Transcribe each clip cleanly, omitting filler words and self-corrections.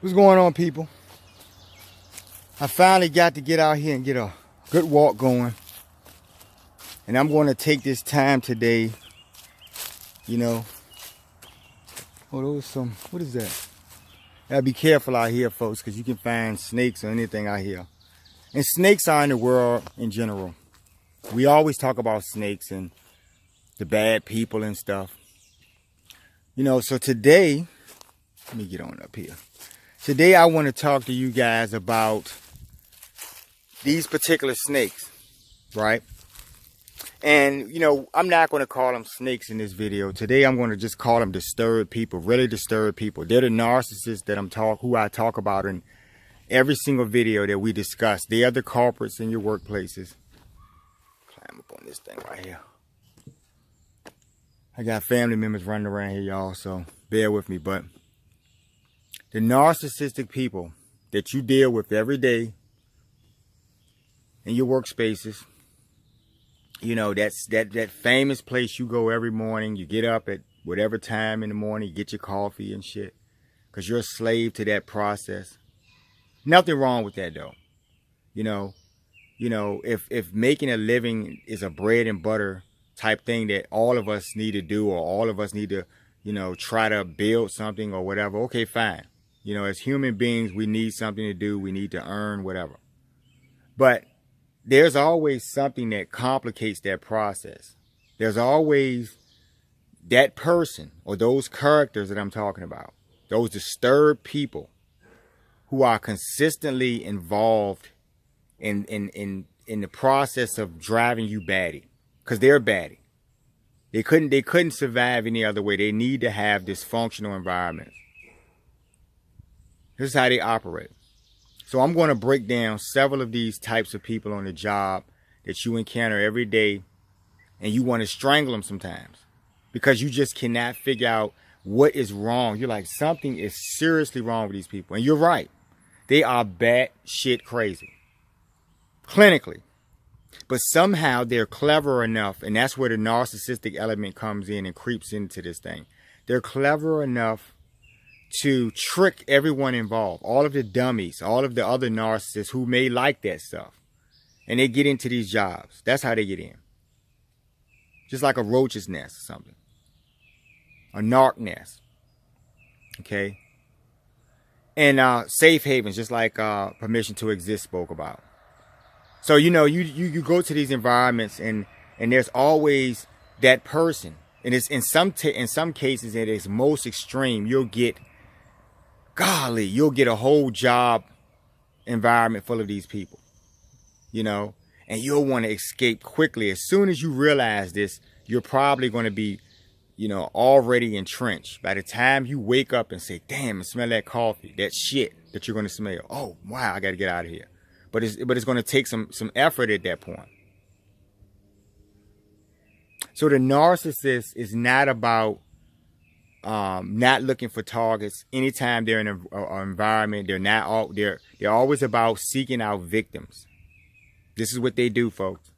What's going on, people? I finally got to get out here and get a good walk going. And I'm going to take this time today, you know. Oh, those some, what is that? Gotta be careful out here, folks, because you can find snakes or anything out here. And snakes are in the world in general. We always talk about snakes and the bad people and stuff. You know, so today, let me get on up here. Today I want to talk to you guys about these particular snakes, right? And, you know, I'm not going to call them snakes in this video. Today I'm going to just call them disturbed people, really disturbed people. They're the narcissists that who I talk about in every single video that we discuss. They are the culprits in your workplaces. Climb up on this thing right here. I got family members running around here, y'all, so bear with me. But the narcissistic people that you deal with every day in your workspaces, you know, that's that famous place you go every morning. You get up at whatever time in the morning, you get your coffee and shit, because you're a slave to that process. Nothing wrong with that, though. You know, if making a living is a bread and butter type thing that all of us need to do, or all of us need to, you know, try to build something or whatever, okay, fine. You know, as human beings, we need something to do. We need to earn whatever. But there's always something that complicates that process. There's always that person or those characters that I'm talking about, those disturbed people who are consistently involved in the process of driving you batty, because they're batty. They couldn't survive any other way. They need to have dysfunctional environments. This is how they operate. So I'm going to break down several of these types of people on the job that you encounter every day, and you want to strangle them sometimes because you just cannot figure out what is wrong. You're like, something is seriously wrong with these people. And you're right. They are batshit crazy. Clinically. But somehow they're clever enough, and that's where the narcissistic element comes in and creeps into this thing. They're clever enough to trick everyone involved, all of the dummies, all of the other narcissists who may like that stuff. And they get into these jobs. That's how they get in. Just like a roach's nest or something. A narc nest. Okay? And safe havens, just like permission to exist spoke about. So, you know, you go to these environments and there's always that person. And it's in some cases, it is most extreme. You'll get a whole job environment full of these people, you know, and you'll want to escape quickly. As soon as you realize this, you're probably going to be, you know, already entrenched. By the time you wake up and say, damn, I smell that coffee, that shit that you're going to smell. Oh, wow, I got to get out of here. But it's going to take some effort at that point. So the narcissist is not about not looking for targets anytime they're in an environment. They're always about seeking out victims. This is what they do, folks.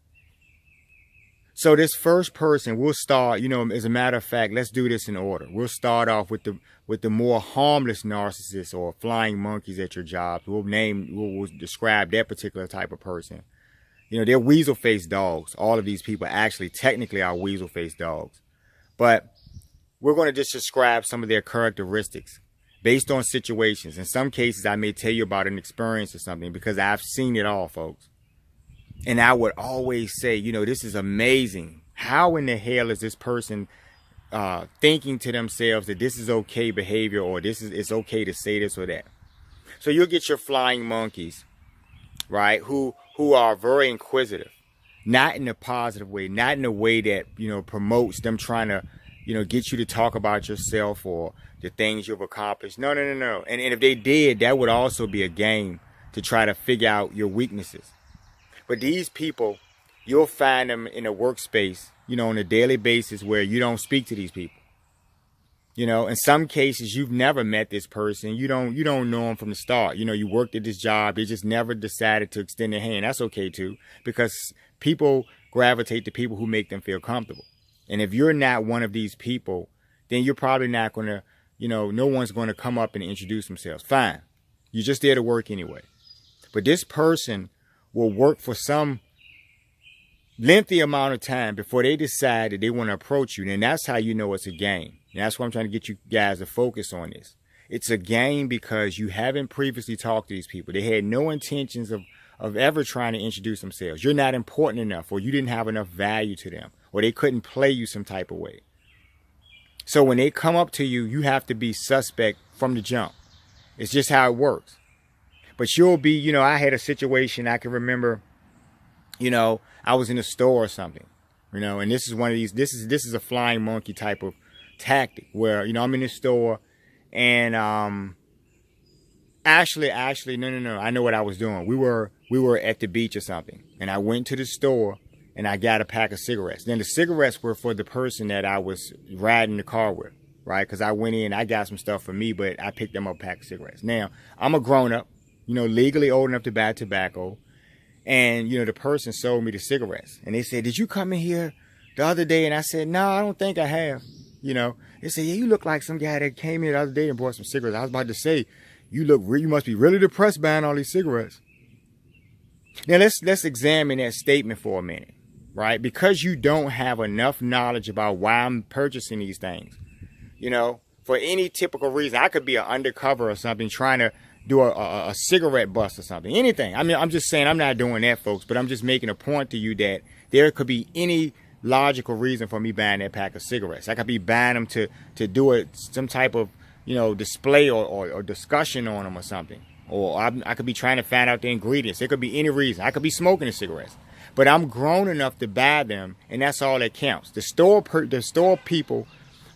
So this first person, we'll start, you know, as a matter of fact, let's do this in order. We'll start off with the more harmless narcissists or flying monkeys at your jobs. We'll describe that particular type of person. You know, they're weasel-faced dogs. All of these people actually technically are weasel-faced dogs. But we're going to just describe some of their characteristics based on situations. In some cases, I may tell you about an experience or something because I've seen it all, folks. And I would always say, you know, this is amazing. How in the hell is this person thinking to themselves that this is okay behavior, or it's okay to say this or that? So you'll get your flying monkeys, right, who are very inquisitive, not in a positive way, not in a way that, you know, promotes them trying to, you know, get you to talk about yourself or the things you've accomplished. No. And if they did, that would also be a game to try to figure out your weaknesses. But these people, you'll find them in a workspace, you know, on a daily basis where you don't speak to these people. You know, in some cases, you've never met this person. You don't know them from the start. You know, you worked at this job. They just never decided to extend their hand. That's okay, too, because people gravitate to people who make them feel comfortable. And if you're not one of these people, then you're probably not going to, you know, no one's going to come up and introduce themselves. Fine. You're just there to work anyway. But this person will work for some lengthy amount of time before they decide that they want to approach you. And that's how you know it's a game. And that's why I'm trying to get you guys to focus on this. It's a game because you haven't previously talked to these people. They had no intentions of ever trying to introduce themselves. You're not important enough, or you didn't have enough value to them, or they couldn't play you some type of way. So when they come up to you, you have to be suspect from the jump. It's just how it works. But you'll be, you know, I had a situation I can remember, you know, I was in a store or something, you know, and this is one of these, this is a flying monkey type of tactic where, you know, I'm in the store and actually, no, I know what I was doing. We were at the beach or something, and I went to the store and I got a pack of cigarettes. Then the cigarettes were for the person that I was riding the car with, right? Because I went in, I got some stuff for me, but I picked them up a pack of cigarettes. Now, I'm a grown-up, you know, legally old enough to buy tobacco. And, you know, the person sold me the cigarettes. And they said, did you come in here the other day? And I said, no, I don't think I have. You know, they said, yeah, you look like some guy that came in the other day and bought some cigarettes. I was about to say, you must be really depressed buying all these cigarettes. Now, let's examine that statement for a minute. Right? Because you don't have enough knowledge about why I'm purchasing these things. You know, for any typical reason. I could be an undercover or something trying to do a cigarette bust or something. Anything. I mean, I'm just saying I'm not doing that, folks. But I'm just making a point to you that there could be any logical reason for me buying that pack of cigarettes. I could be buying them to do it some type of, you know, display or discussion on them or something. Or I could be trying to find out the ingredients. There could be any reason. I could be smoking the cigarettes. But I'm grown enough to buy them, and that's all that counts. The store people,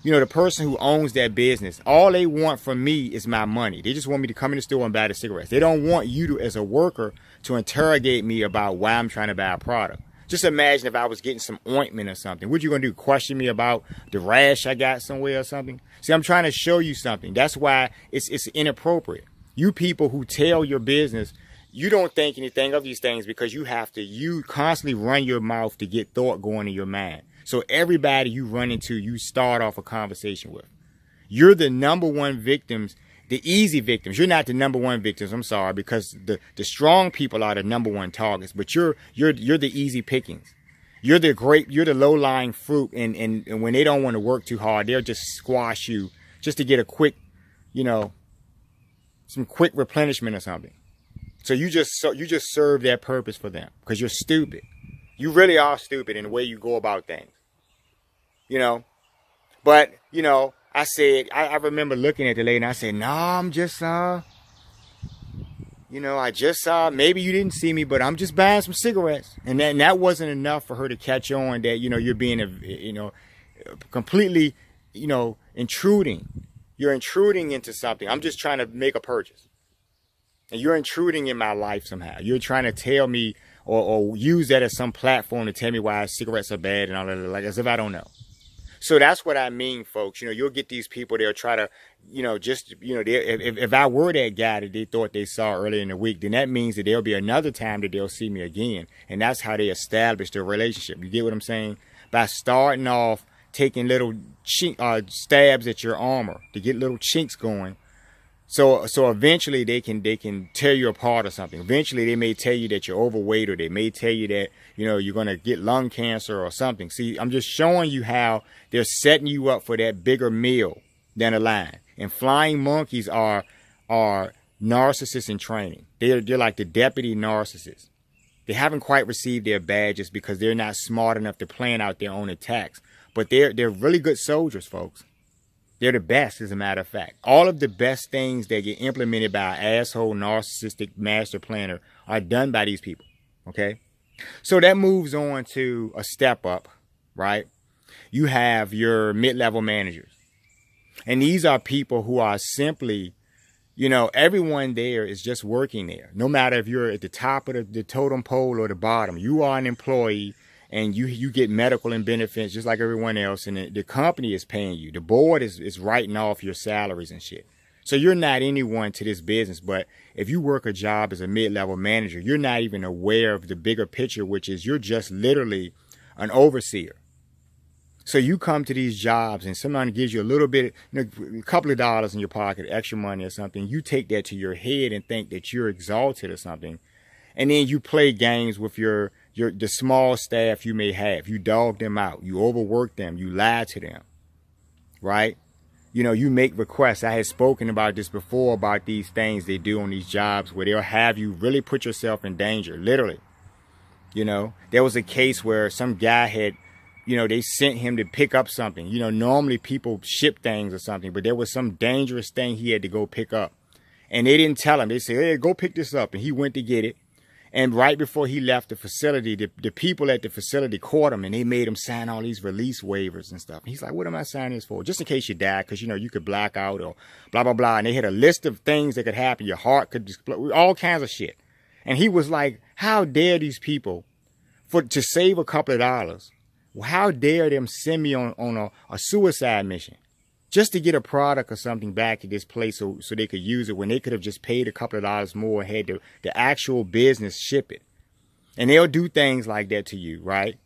you know, the person who owns that business, all they want from me is my money. They just want me to come in the store and buy the cigarettes. They don't want you to, as a worker, to interrogate me about why I'm trying to buy a product. Just imagine if I was getting some ointment or something. What you gonna do? Question me about the rash I got somewhere or something? See, I'm trying to show you something. That's why it's inappropriate. You people who tell your business, you don't think anything of these things because you constantly run your mouth to get thought going in your mind. So everybody you run into, you start off a conversation with. You're the number one victims, the easy victims. You're not the number one victims, I'm sorry, because the strong people are the number one targets, but you're the easy pickings. You're the low-lying fruit, and when they don't want to work too hard, they'll just squash you just to get a quick, you know, some quick replenishment or something. So you just serve that purpose for them because you're stupid. You really are stupid in the way you go about things. You know? But, you know, I remember looking at the lady and I said, no, I'm just, you know, maybe you didn't see me, but I'm just buying some cigarettes. And that wasn't enough for her to catch on that, you know, you're being, you know, completely, you know, intruding. You're intruding into something. I'm just trying to make a purchase. And you're intruding in my life somehow. You're trying to tell me or use that as some platform to tell me why cigarettes are bad and all that, like as if I don't know. So that's what I mean, folks. You know, you'll get these people, they'll try to, you know, just, you know, if I were that guy that they thought they saw earlier in the week, then that means that there'll be another time that they'll see me again. And that's how they establish their relationship. You get what I'm saying? By starting off taking little stabs at your armor to get little chinks going. So eventually they can tear you apart or something. Eventually they may tell you that you're overweight, or they may tell you that, you know, you're going to get lung cancer or something. See, I'm just showing you how they're setting you up for that bigger meal down the line. And flying monkeys are narcissists in training. They're like the deputy narcissists. They haven't quite received their badges because they're not smart enough to plan out their own attacks. But they're really good soldiers, folks. They're the best, as a matter of fact. All of the best things that get implemented by an asshole, narcissistic master planner are done by these people, okay? So that moves on to a step up, right? You have your mid-level managers. And these are people who are simply, you know, everyone there is just working there. No matter if you're at the top of the totem pole or the bottom, you are an employee. And you get medical and benefits just like everyone else. And the company is paying you. The board is writing off your salaries and shit. So you're not anyone to this business. But if you work a job as a mid-level manager, you're not even aware of the bigger picture, which is you're just literally an overseer. So you come to these jobs and somebody gives you a little bit, a couple of dollars in your pocket, extra money or something. You take that to your head and think that you're exalted or something. And then you play games with the small staff you may have. You dog them out. You overwork them. You lie to them. Right? You make requests. I had spoken about this before, about these things they do on these jobs where they'll have you really put yourself in danger, literally. There was a case where some guy had, they sent him to pick up something. Normally people ship things or something, but there was some dangerous thing he had to go pick up. And they didn't tell him. They said, hey, go pick this up. And he went to get it. And right before he left the facility, the people at the facility caught him and they made him sign all these release waivers and stuff. And he's like, what am I signing this for? Just in case you die, because, you could black out or blah, blah, blah. And they had a list of things that could happen. Your heart could explode, all kinds of shit. And he was like, how dare these people to save a couple of dollars? How dare them send me on a suicide mission just to get a product or something back to this place so they could use it when they could have just paid a couple of dollars more and had the actual business ship it. And they'll do things like that to you, right?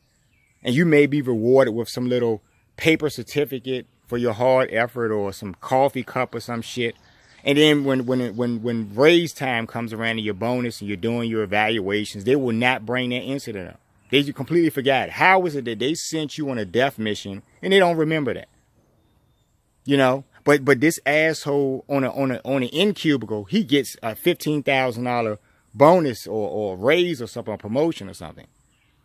And you may be rewarded with some little paper certificate for your hard effort or some coffee cup or some shit. And then when raise time comes around and your bonus and you're doing your evaluations, they will not bring that incident up. They completely forgot. How is it that they sent you on a death mission and they don't remember that? But this asshole on an in cubicle, he gets a $15,000 bonus or raise or something, a promotion or something.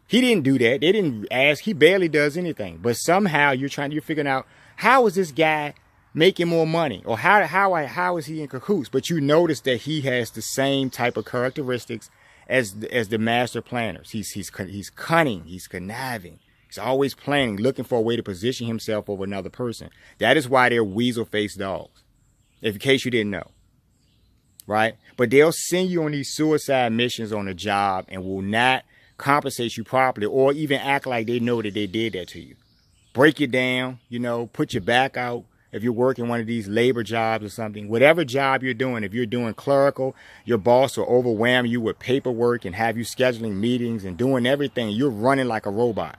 He didn't do that. They didn't ask. He barely does anything. But somehow you're figuring out, how is this guy making more money, or how is he in cahoots? But you notice that he has the same type of characteristics as the master planners. He's cunning. He's conniving. He's always planning, looking for a way to position himself over another person. That is why they're weasel-faced dogs, in case you didn't know. Right? But they'll send you on these suicide missions on the job and will not compensate you properly or even act like they know that they did that to you. Break you down, put your back out. If you're working one of these labor jobs or something, whatever job you're doing, if you're doing clerical, your boss will overwhelm you with paperwork and have you scheduling meetings and doing everything. You're running like a robot.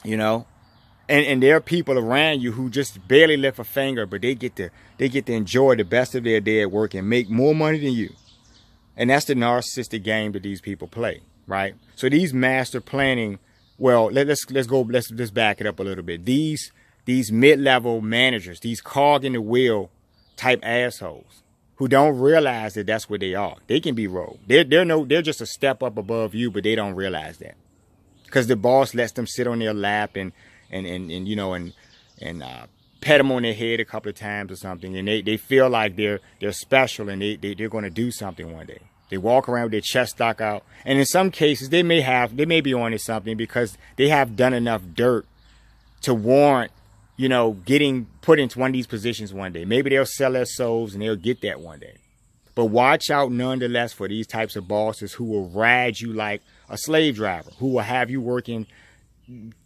And there are people around you who just barely lift a finger, but they get to enjoy the best of their day at work and make more money than you. And that's the narcissistic game that these people play, right? So these master planning, well, let's back it up a little bit. These mid-level managers, these cog in the wheel type assholes who don't realize that that's what they are. They can be rogue. They're just a step up above you, but they don't realize that. Because the boss lets them sit on their lap and pet them on their head a couple of times or something, and they feel like they're special and they're going to do something one day. They walk around with their chest stuck out, and in some cases they may be on to something because they have done enough dirt to warrant getting put into one of these positions one day. Maybe they'll sell their souls and they'll get that one day. But watch out nonetheless for these types of bosses who will ride you like a slave driver, who will have you working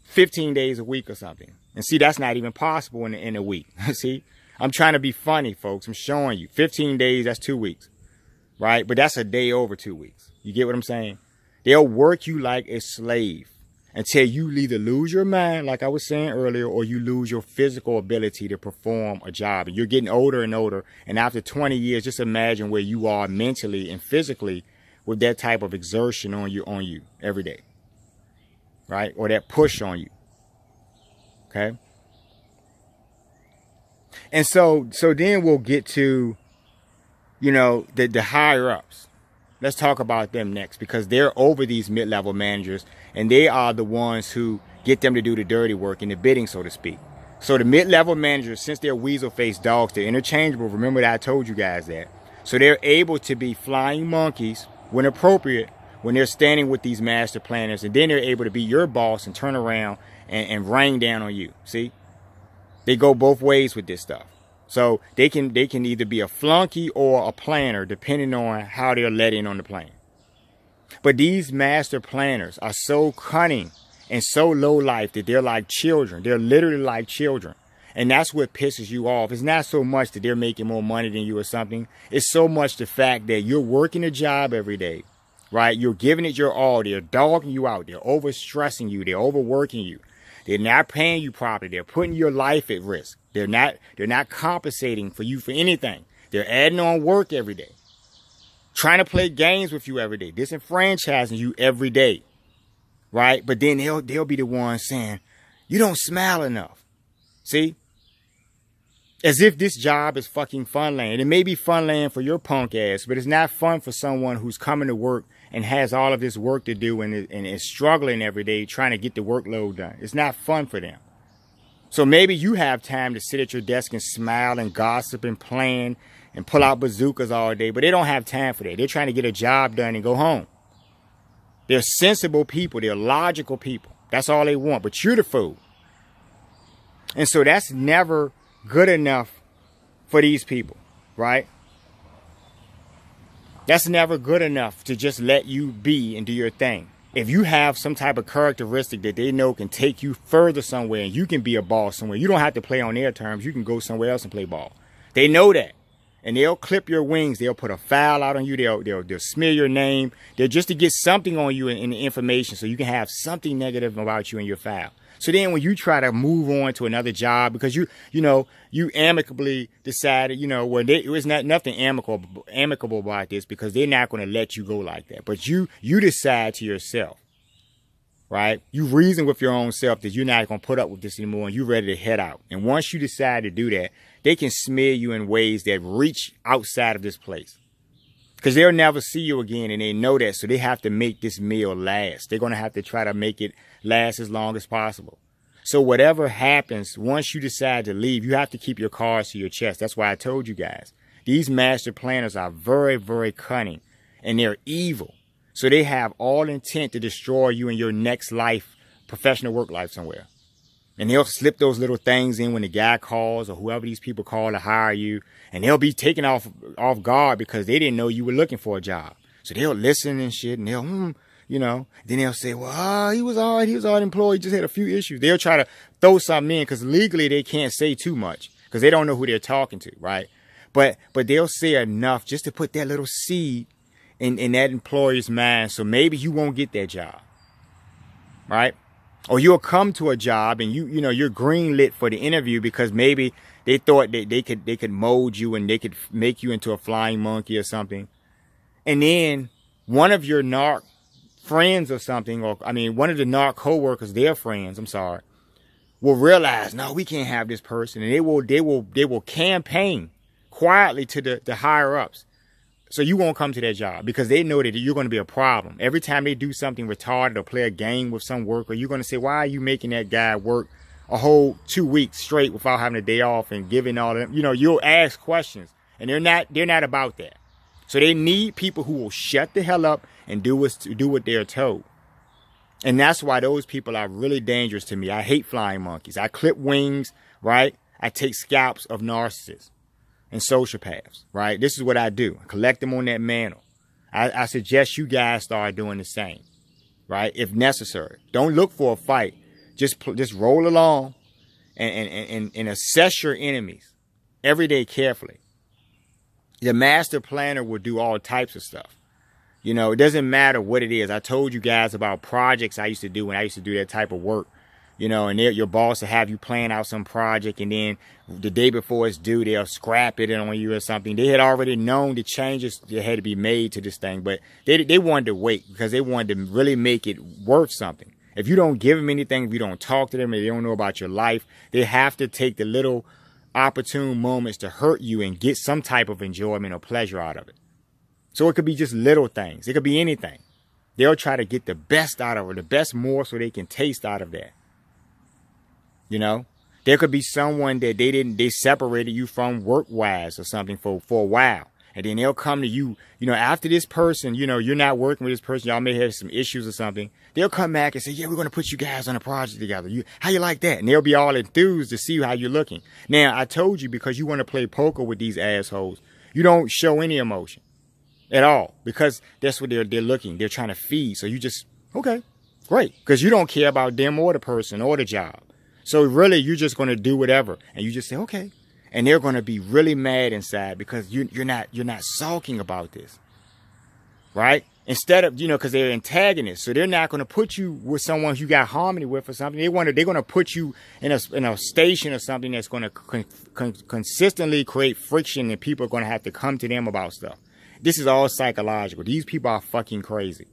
15 days a week or something. And see, that's not even possible in a week. See, I'm trying to be funny, folks. I'm showing you 15 days, that's 2 weeks, right? But that's a day over 2 weeks. You get what I'm saying? They'll work you like a slave until you either lose your mind, like I was saying earlier, or you lose your physical ability to perform a job. And you're getting older and older. And after 20 years, just imagine where you are mentally and physically with that type of exertion on you every day. Right? Or that push on you. Okay? And so then we'll get to, the higher ups. Let's talk about them next, because they're over these mid-level managers and they are the ones who get them to do the dirty work and the bidding, so to speak. So the mid-level managers, since they're weasel-faced dogs, they're interchangeable. Remember that I told you guys that. So they're able to be flying monkeys when appropriate, when they're standing with these master planners, and then they're able to be your boss and turn around and rain down on you. See? They go both ways with this stuff. So they can either be a flunky or a planner, depending on how they're let in on the plan. But these master planners are so cunning and so low life that they're like children. They're literally like children. And that's what pisses you off. It's not so much that they're making more money than you or something. It's so much the fact that you're working a job every day, right? You're giving it your all. They're dogging you out. They're overstressing you. They're overworking you. They're not paying you properly. They're putting your life at risk. They're not compensating for you for anything. They're adding on work every day. Trying to play games with you every day. Disenfranchising you every day. Right? But then they'll be the ones saying, you don't smile enough. See? As if this job is fucking fun land. It may be fun land for your punk ass, but it's not fun for someone who's coming to work and has all of this work to do and is struggling every day trying to get the workload done. It's not fun for them. So maybe you have time to sit at your desk and smile and gossip and plan and pull out bazookas all day, but they don't have time for that. They're trying to get a job done and go home. They're sensible people. They're logical people. That's all they want, but you're the fool. And so that's never good enough for these people, right? That's never good enough to just let you be and do your thing. If you have some type of characteristic that they know can take you further somewhere and you can be a boss somewhere, you don't have to play on their terms. You can go somewhere else and play ball. They know that. And they'll clip your wings. They'll put a foul out on you. They'll smear your name. They're just to get something on you in the information so you can have something negative about you in your file. So then when you try to move on to another job because you amicably decided, well, it was nothing amicable about this because they're not going to let you go like that. But you decide to yourself, right? You reason with your own self that you're not going to put up with this anymore and you're ready to head out. And once you decide to do that, they can smear you in ways that reach outside of this place. Because they'll never see you again and they know that. So they have to make this meal last. They're going to have to try to make it last as long as possible. So whatever happens, once you decide to leave, you have to keep your cards to your chest. That's why I told you guys. These master planners are very, very cunning and they're evil. So they have all intent to destroy you in your next life, professional work life somewhere. And they'll slip those little things in when the guy calls or whoever these people call to hire you. And they'll be taken off guard because they didn't know you were looking for a job. So they'll listen and shit and they'll, then they'll say, well, he was all right. He was all right employed. He just had a few issues. They'll try to throw something in because legally they can't say too much because they don't know who they're talking to, right? But they'll say enough just to put that little seed in that employer's mind. So maybe you won't get that job, right? Or you'll come to a job and you're greenlit for the interview because maybe they thought that they could mold you and they could make you into a flying monkey or something. And then one of your narc friends or something, one of the narc co-workers, their friends, will realize, no, we can't have this person. And they will campaign quietly to the higher ups. So you won't come to that job because they know that you're going to be a problem. Every time they do something retarded or play a game with some worker, you're going to say, why are you making that guy work a whole 2 weeks straight without having a day off and giving all of them? You'll ask questions and they're not about that. So they need people who will shut the hell up and do what they're told. And that's why those people are really dangerous to me. I hate flying monkeys. I clip wings, right? I take scalps of narcissists and sociopaths, right? This is what I do. I collect them on that mantle. I suggest you guys start doing the same, right? If necessary. Don't look for a fight. Just roll along and assess your enemies every day carefully. The master planner will do all types of stuff. It doesn't matter what it is. I told you guys about projects I used to do when I used to do that type of work. And your boss will have you plan out some project and then the day before it's due, they'll scrap it on you or something. They had already known the changes that had to be made to this thing, but they wanted to wait because they wanted to really make it worth something. If you don't give them anything, if you don't talk to them, if they don't know about your life, they have to take the little opportune moments to hurt you and get some type of enjoyment or pleasure out of it. So it could be just little things. It could be anything. They'll try to get the best out of it, the best morsel they can taste out of that. There could be someone that they separated you from work-wise or something for a while. And then they'll come to you, after this person, you're not working with this person. Y'all may have some issues or something. They'll come back and say, yeah, we're going to put you guys on a project together. How you like that? And they'll be all enthused to see how you're looking. Now, I told you because you want to play poker with these assholes, you don't show any emotion at all because that's what they're looking. They're trying to feed. So you just, okay, great. Because you don't care about them or the person or the job. So really, you're just going to do whatever. And you just say, okay. And they're going to be really mad inside because you're not sulking about this. right? Instead of, because they're antagonists, so they're not going to put you with someone you got harmony with or something. They're going to put you in a station or something that's going to consistently create friction, and people are going to have to come to them about stuff. This is all psychological. These people are fucking crazy.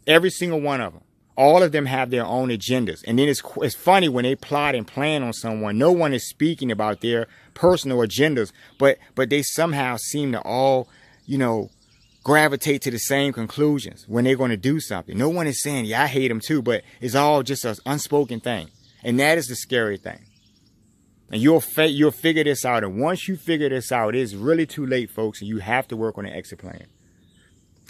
Every single one of them. All of them have their own agendas. And then it's funny when they plot and plan on someone, no one is speaking about their personal agendas, but they somehow seem to all, gravitate to the same conclusions when they're going to do something. No one is saying, yeah, I hate them too, but it's all just an unspoken thing. And that is the scary thing. And you'll figure this out. And once you figure this out, it's really too late, folks, and you have to work on an exit plan.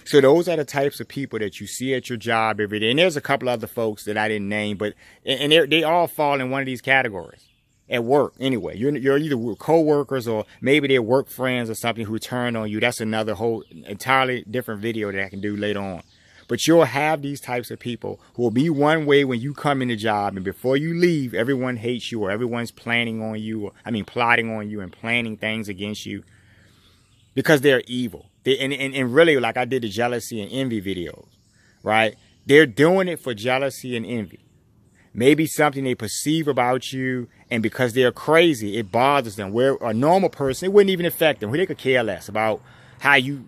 So those are the types of people that you see at your job every day. And there's a couple other folks that I didn't name, but they all fall in one of these categories. At work, anyway. You're either co-workers or maybe they're work friends or something who turn on you. That's another whole entirely different video that I can do later on. But you'll have these types of people who will be one way when you come in the job, and before you leave, everyone hates you, or everyone's planning on you, plotting on you and planning things against you because they're evil. And really, like I did the jealousy and envy videos, right? They're doing it for jealousy and envy. Maybe something they perceive about you, and because they're crazy, it bothers them. Where a normal person, it wouldn't even affect them. They could care less about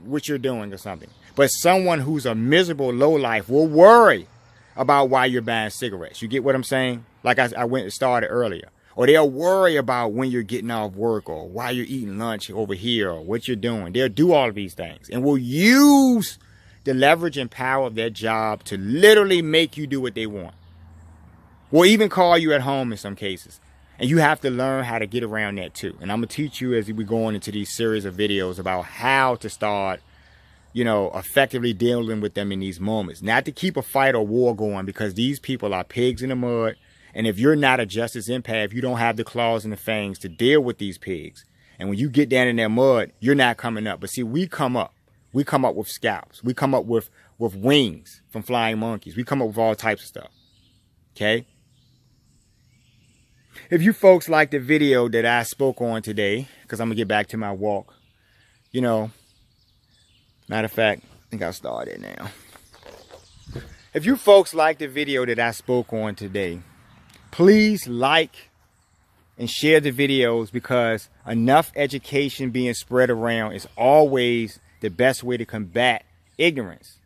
what you're doing or something. But someone who's a miserable lowlife will worry about why you're buying cigarettes. You get what I'm saying? Like I started earlier. Or they'll worry about when you're getting off work, or why you're eating lunch over here, or what you're doing. They'll do all of these things and will use the leverage and power of their job to literally make you do what they want. Will even call you at home in some cases. And you have to learn how to get around that too. And I'm going to teach you as we go on into these series of videos about how to start, effectively dealing with them in these moments. Not to keep a fight or war going, because these people are pigs in the mud. And if you're not a justice empath, you don't have the claws and the fangs to deal with these pigs. And when you get down in that mud, you're not coming up. But see, we come up. We come up with scalps. We come up with wings from flying monkeys. We come up with all types of stuff. Okay? If you folks like the video that I spoke on today, because I'm going to get back to my walk, matter of fact, I think I'll start it now. If you folks like the video that I spoke on today, please like and share the videos, because enough education being spread around is always the best way to combat ignorance,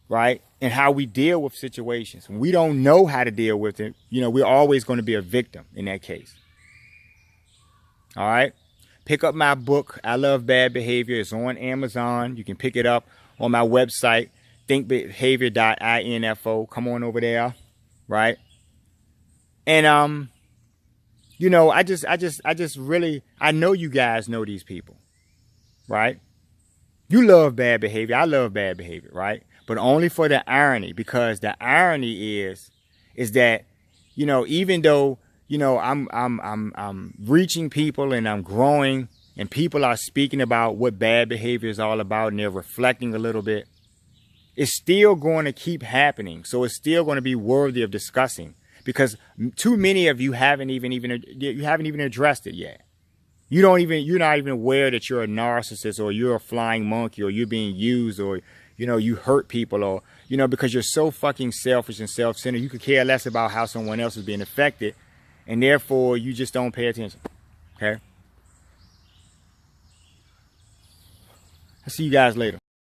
right? And how we deal with situations. When we don't know how to deal with it, we're always going to be a victim in that case. All right? Pick up my book, I Love Bad Behavior. It's on Amazon. You can pick it up on my website, thinkbehavior.info. Come on over there, right? And I know you guys know these people, right? You love bad behavior. I love bad behavior, right? But only for the irony, because the irony is that, even though, I'm reaching people and I'm growing, and people are speaking about what bad behavior is all about, and they're reflecting a little bit, it's still going to keep happening. So it's still going to be worthy of discussing, because too many of you haven't even addressed it yet. You're not even aware that you're a narcissist, or you're a flying monkey, or you're being used, or you hurt people, or, because you're so fucking selfish and self-centered, you could care less about how someone else is being affected, and therefore you just don't pay attention. Okay? I'll see you guys later.